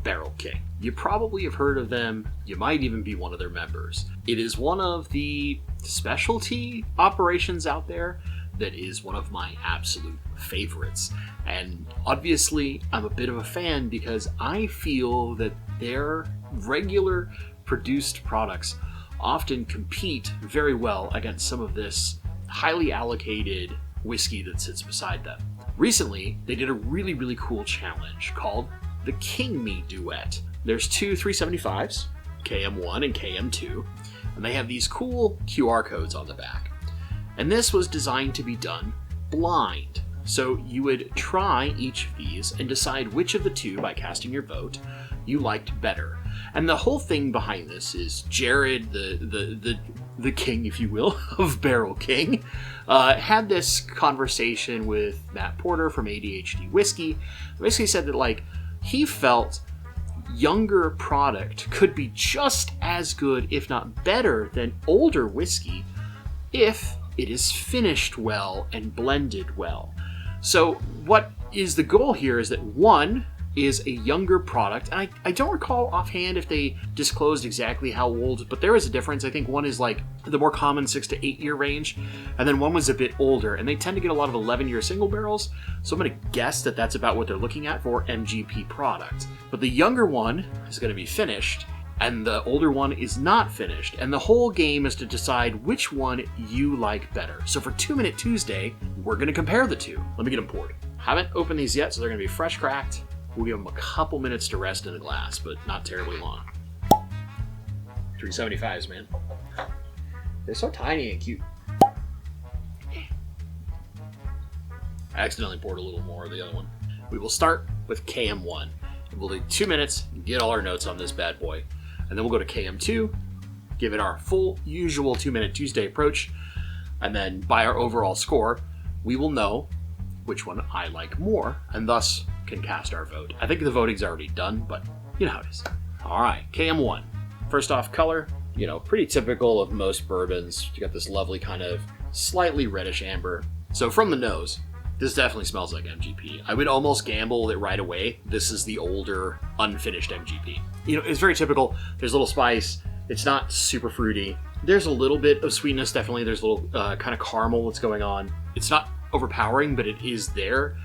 Barrel King. You probably have heard of them. You might even be one of their members. It is one of the specialty operations out there that is one of my absolute favorites. And obviously, I'm a bit of a fan because I feel that their regular produced products often compete very well against some of this highly allocated whiskey that sits beside them. Recently, they did a really, really cool challenge called the King Me Duet. There's two 375s, KM1 and KM2, and they have these cool QR codes on the back. And this was designed to be done blind. So you would try each of these and decide which of the two, by casting your vote, you liked better. And the whole thing behind this is Jared, the king, if you will, of Barrel King, had this conversation with Matt Porter from ADHD Whiskey. Basically said that, like, he felt younger product could be just as good, if not better, than older whiskey if it is finished well and blended well. So what is the goal here is that one is a younger product, and I don't recall offhand if they disclosed exactly how old, but there is a difference. I think one is like the more common 6 to 8 year range, and then one was a bit older, and they tend to get a lot of 11-year single barrels, so I'm going to guess that that's about what they're looking at for MGP product. But the younger one is going to be finished, and the older one is not finished, and the whole game is to decide which one you like better. So for 2 Minute Tuesday, we're going to compare the two. Let me get them poured. Haven't opened these yet, so they're going to be fresh cracked. We'll give them a couple minutes to rest in the glass, but not terribly long. 375s, man. They're so tiny and cute. I accidentally poured a little more of the other one. We will start with KM1. We'll take 2 minutes and get all our notes on this bad boy. And then we'll go to KM2, give it our full usual 2 Minute Tuesday approach. And then by our overall score, we will know which one I like more, and thus can cast our vote. I think the voting's already done, but you know how it is. All right, KM1. First off, color, pretty typical of most bourbons. You got this lovely kind of slightly reddish amber. So from the nose, this definitely smells like MGP. I would almost gamble that right away, this is the older, unfinished MGP. It's very typical. There's a little spice. It's not super fruity. There's a little bit of sweetness, definitely. There's a little kind of caramel that's going on. It's not overpowering, but it is there.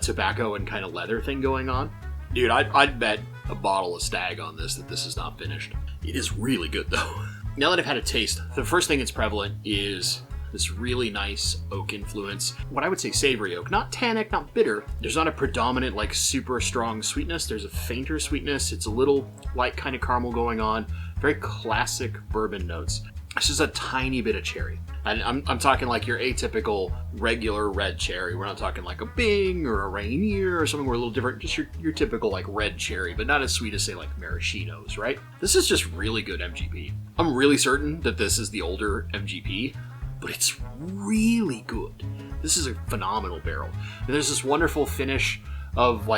Tobacco and kind of leather thing going on. Dude, I'd bet a bottle of Stag on this that this is not finished. It is really good, though. Now that I've had a taste, the first thing that's prevalent is this really nice oak influence. What I would say savory oak. Not tannic, not bitter. There's not a predominant, super strong sweetness. There's a fainter sweetness. It's a little light kind of caramel going on. Very classic bourbon notes. It's just a tiny bit of cherry. And I'm talking like your atypical regular red cherry. We're not talking like a Bing or a Rainier or something. We're a little different. Just your typical red cherry, but not as sweet as say like maraschinos, right? This is just really good MGP. I'm really certain that this is the older MGP, but it's really good. This is a phenomenal barrel. And there's this wonderful finish of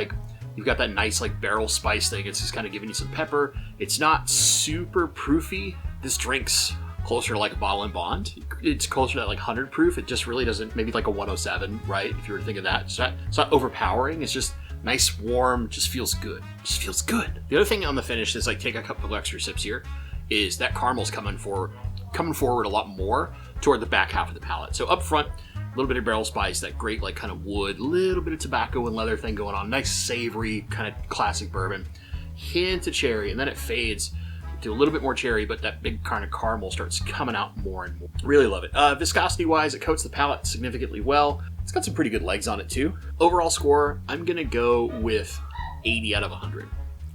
you've got that nice barrel spice thing. It's just kind of giving you some pepper. It's not super proofy. This drink's closer to a bottle and bond. It's closer to that 100 proof. It just really doesn't, maybe a 107, right? If you were to think of that. It's not overpowering. It's just nice, warm, just feels good. Just feels good. The other thing on the finish is take a couple extra sips here, is that caramel's coming forward a lot more toward the back half of the palate. So up front, a little bit of barrel spice, that great kind of wood, little bit of tobacco and leather thing going on. Nice savory kind of classic bourbon. Hint of cherry, and then it fades to a little bit more cherry, but that big kind of caramel starts coming out more and more. Really love it. Viscosity-wise, it coats the palate significantly well. It's got some pretty good legs on it too. Overall score, I'm gonna go with 80 out of 100.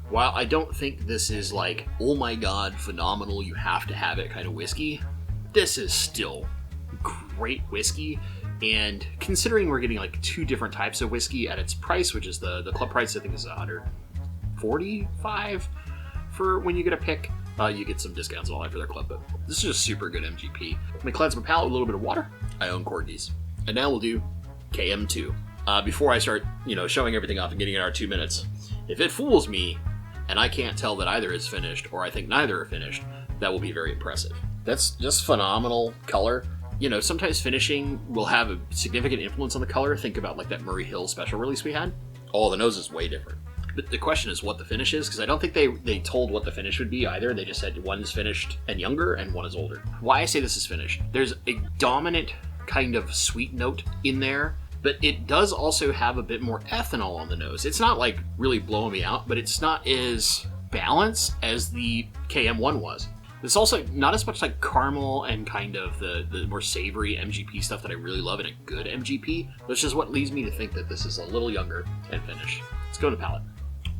While I don't think this is oh my god, phenomenal, you have to have it kind of whiskey, this is still great whiskey. And considering we're getting two different types of whiskey at its price, which is the club price, I think is $145 for when you get a pick. You get some discounts and all that for their club, but this is just super good MGP. Let me cleanse my palate with a little bit of water. I own Corky's. And now we'll do KM2. Before I start, showing everything off and getting in our 2 minutes, if it fools me and I can't tell that either is finished, or I think neither are finished, that will be very impressive. That's just phenomenal color. Sometimes finishing will have a significant influence on the color. Think about that Murray Hill special release we had. Oh, the nose is way different. But the question is what the finish is, because I don't think they told what the finish would be either. They just said one is finished and younger and one is older. Why I say this is finished, there's a dominant kind of sweet note in there, but it does also have a bit more ethanol on the nose. It's not like really blowing me out, but it's not as balanced as the KM1 was. There's also not as much like caramel and kind of the more savory MGP stuff that I really love in a good MGP, which is what leads me to think that this is a little younger and finished. Let's go to palate.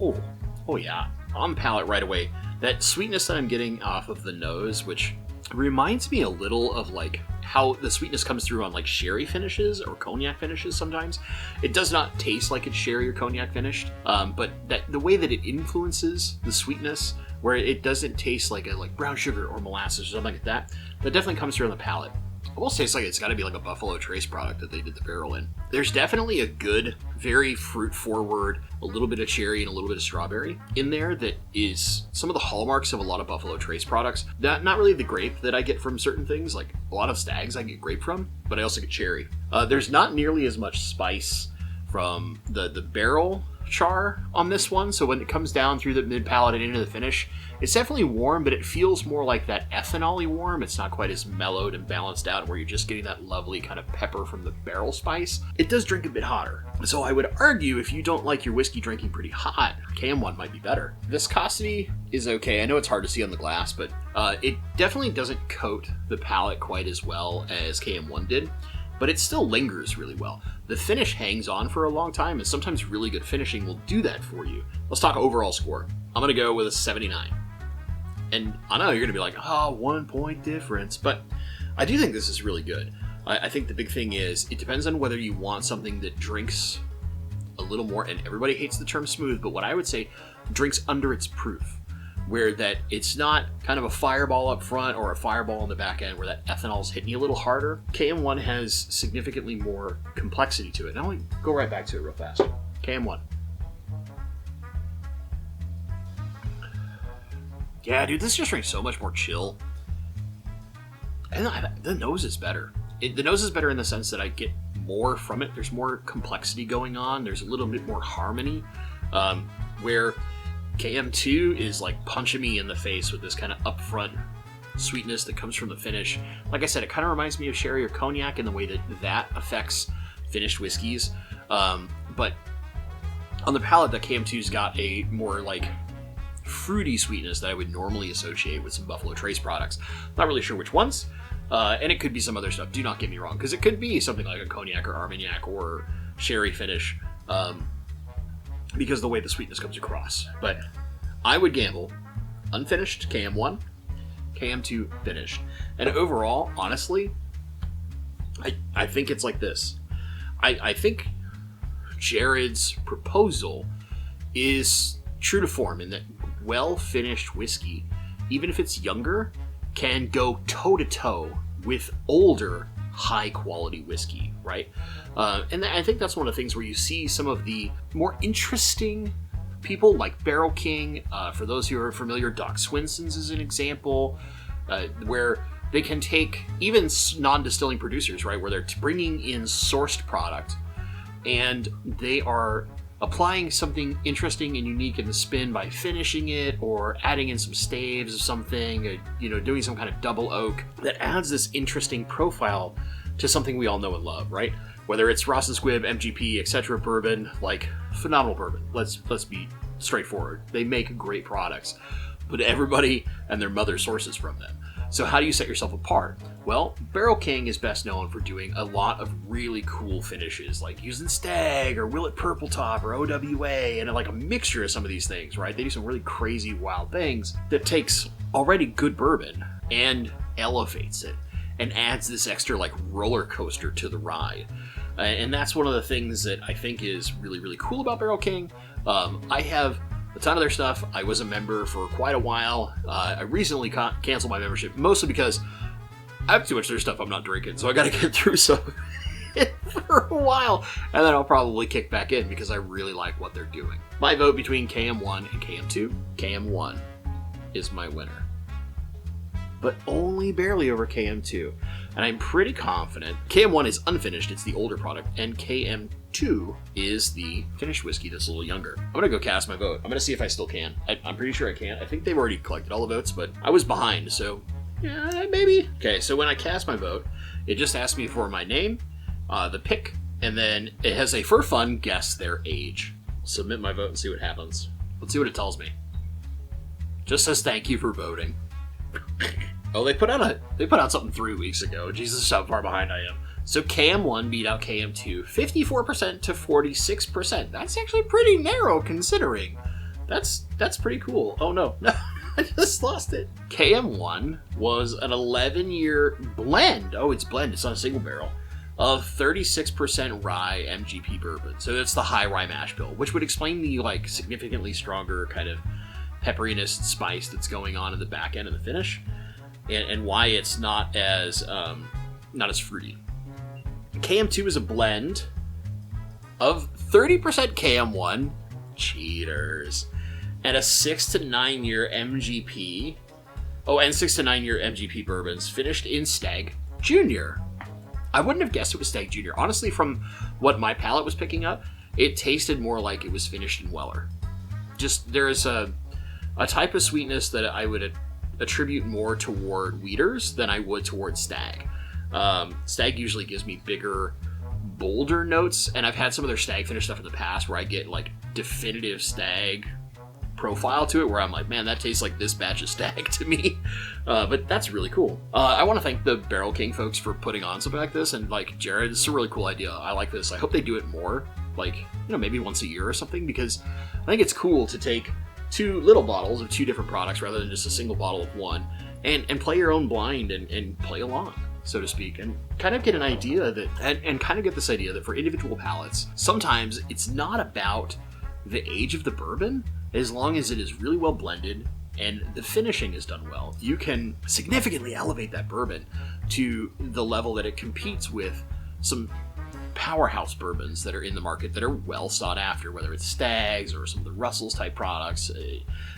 Oh yeah, on the palate right away. That sweetness that I'm getting off of the nose, which reminds me a little of like how the sweetness comes through on like sherry finishes or cognac finishes sometimes. It does not taste like it's sherry or cognac finished, but the way that it influences the sweetness, where it doesn't taste like brown sugar or molasses or something like that definitely comes through on the palate. It almost tastes like it's got to be like a Buffalo Trace product that they did the barrel in. There's definitely a good, very fruit forward, a little bit of cherry and a little bit of strawberry in there that is some of the hallmarks of a lot of Buffalo Trace products. Not really the grape that I get from certain things, like a lot of Stags I get grape from, but I also get cherry. There's not nearly as much spice from the barrel char on this one, so when it comes down through the mid palate and into the finish, it's definitely warm, but it feels more like that ethanol-y warm. It's not quite as mellowed and balanced out where you're just getting that lovely kind of pepper from the barrel spice. It does drink a bit hotter, so I would argue if you don't like your whiskey drinking pretty hot, KM1 might be better. Viscosity is okay. I know it's hard to see on the glass, but it definitely doesn't coat the palate quite as well as KM1 did, but it still lingers really well. The finish hangs on for a long time, and sometimes really good finishing will do that for you. Let's talk overall score. I'm going to go with a 79. And I know you're going to be like, 1 point difference, but I do think this is really good. I think the big thing is it depends on whether you want something that drinks a little more, and everybody hates the term smooth, but what I would say, drinks under its proof, where that it's not kind of a fireball up front or a fireball on the back end where that ethanol is hitting you a little harder. KM1 has significantly more complexity to it. Now let me go right back to it real fast. KM1. Yeah, dude, this just drinks so much more chill. And the nose is better. The nose is better in the sense that I get more from it. There's more complexity going on. There's a little bit more harmony. Where KM2 is like punching me in the face with this kind of upfront sweetness that comes from the finish. Like I said, it kind of reminds me of sherry or cognac in the way that affects finished whiskeys. But on the palate, the KM2's got a more like fruity sweetness that I would normally associate with some Buffalo Trace products. Not really sure which ones, and it could be some other stuff. Do not get me wrong, because it could be something like a cognac or Armagnac or sherry finish, because of the way the sweetness comes across. But I would gamble unfinished KM1, KM2 finished, and overall, honestly, I think it's like this. I think Jared's proposal is true to form in that well-finished whiskey, even if it's younger, can go toe-to-toe with older, high-quality whiskey, right? And I think that's one of the things where you see some of the more interesting people like Barrel King, for those who are familiar, Doc Swinson's is an example, where they can take even non-distilling producers, right, where they're bringing in sourced product and they are applying something interesting and unique in the spin by finishing it or adding in some staves of something, doing some kind of double oak that adds this interesting profile to something we all know and love, right? Whether it's Ross and Squibb, MGP, etc. bourbon, like phenomenal bourbon. Let's be straightforward. They make great products, but everybody and their mother sources from them. So how do you set yourself apart? Well, Barrel King is best known for doing a lot of really cool finishes, like using Stag or Willet Purple Top or OWA, and like a mixture of some of these things, right? They do some really crazy, wild things that takes already good bourbon and elevates it and adds this extra like roller coaster to the ride. And that's one of the things that I think is really, really cool about Barrel King. I have a ton of their stuff. I was a member for quite a while. I recently canceled my membership, mostly because I have too much of their stuff I'm not drinking, so I gotta get through some for a while, and then I'll probably kick back in because I really like what they're doing. My vote between KM1 and KM2, KM1 is my winner. But only barely over KM2. And I'm pretty confident KM1 is unfinished, it's the older product, and KM2 2 is the finished whiskey that's a little younger. I'm going to go cast my vote. I'm going to see if I still can. I'm pretty sure I can. I think they've already collected all the votes, but I was behind, so yeah, maybe. Okay, so when I cast my vote, it just asks me for my name, the pick, and then it has a for fun guess their age. Submit my vote and see what happens. Let's see what it tells me. Just says thank you for voting. Oh, they put out something 3 weeks ago. Jesus, how far behind I am. So KM1 beat out KM2, 54% to 46%. That's actually pretty narrow considering. That's pretty cool. Oh no, I just lost it. KM1 was an 11-year blend. Oh, it's blend. It's not a single barrel. Of 36% rye MGP bourbon. So that's the high rye mash bill, which would explain the like significantly stronger kind of pepperiness spice that's going on in the back end of the finish, and why it's not as fruity. KM2 is a blend of 30% KM1, cheaters, and a 6 to 9 year MGP. Oh, and 6 to 9 year MGP bourbons finished in Stag Junior. I wouldn't have guessed it was Stag Junior. Honestly, from what my palate was picking up, it tasted more like it was finished in Weller. Just, there's a type of sweetness that I would attribute more toward Wheaters than I would toward Stag. Stag usually gives me bigger, bolder notes, and I've had some of their Stag finish stuff in the past where I get like definitive Stag profile to it, where I'm like, man, that tastes like this batch of Stag to me. But that's really cool. I want to thank the Barrel King folks for putting on something like this, and like Jared, this is a really cool idea. I like this. I hope they do it more, like, you know, maybe once a year or something, because I think it's cool to take 2 little bottles of 2 different products rather than just a single bottle of one, and play your own blind and play along, so to speak, and kind of get an idea that, and kind of get this idea that for individual palates, sometimes it's not about the age of the bourbon, as long as it is really well blended and the finishing is done well. You can significantly elevate that bourbon to the level that it competes with some powerhouse bourbons that are in the market that are well sought after, whether it's Stags or some of the Russell's type products.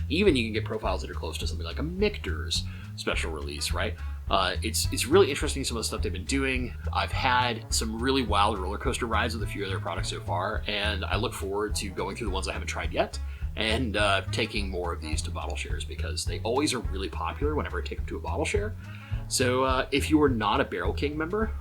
Even you can get profiles that are close to something like a Michter's special release, right? It's really interesting, some of the stuff they've been doing. I've had some really wild roller coaster rides with a few of their products so far, and I look forward to going through the ones I haven't tried yet and taking more of these to bottle shares, because they always are really popular whenever I take them to a bottle share. So if you are not a Barrel King member,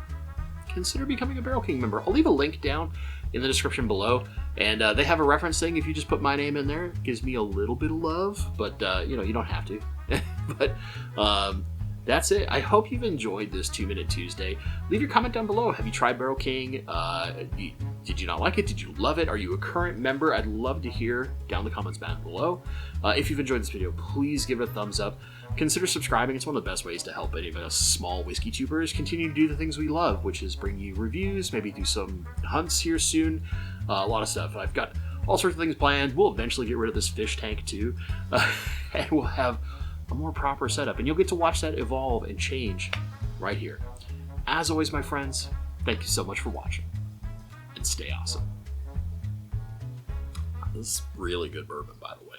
consider becoming a Barrel King member. I'll leave a link down in the description below, and they have a reference thing. If you just put my name in there, it gives me a little bit of love, but you know, you don't have to. But that's it. I hope you've enjoyed this 2-Minute Tuesday. Leave your comment down below. Have you tried Barrel King? Did you not like it? Did you love it? Are you a current member? I'd love to hear down in the comments down below. If you've enjoyed this video, please give it a thumbs up. Consider subscribing. It's one of the best ways to help any of us small whiskey tubers continue to do the things we love, which is bring you reviews, maybe do some hunts here soon, a lot of stuff. I've got all sorts of things planned. We'll eventually get rid of this fish tank too, and we'll have a more proper setup, and you'll get to watch that evolve and change right here. As always, my friends, thank you so much for watching, and stay awesome. This is really good bourbon, by the way.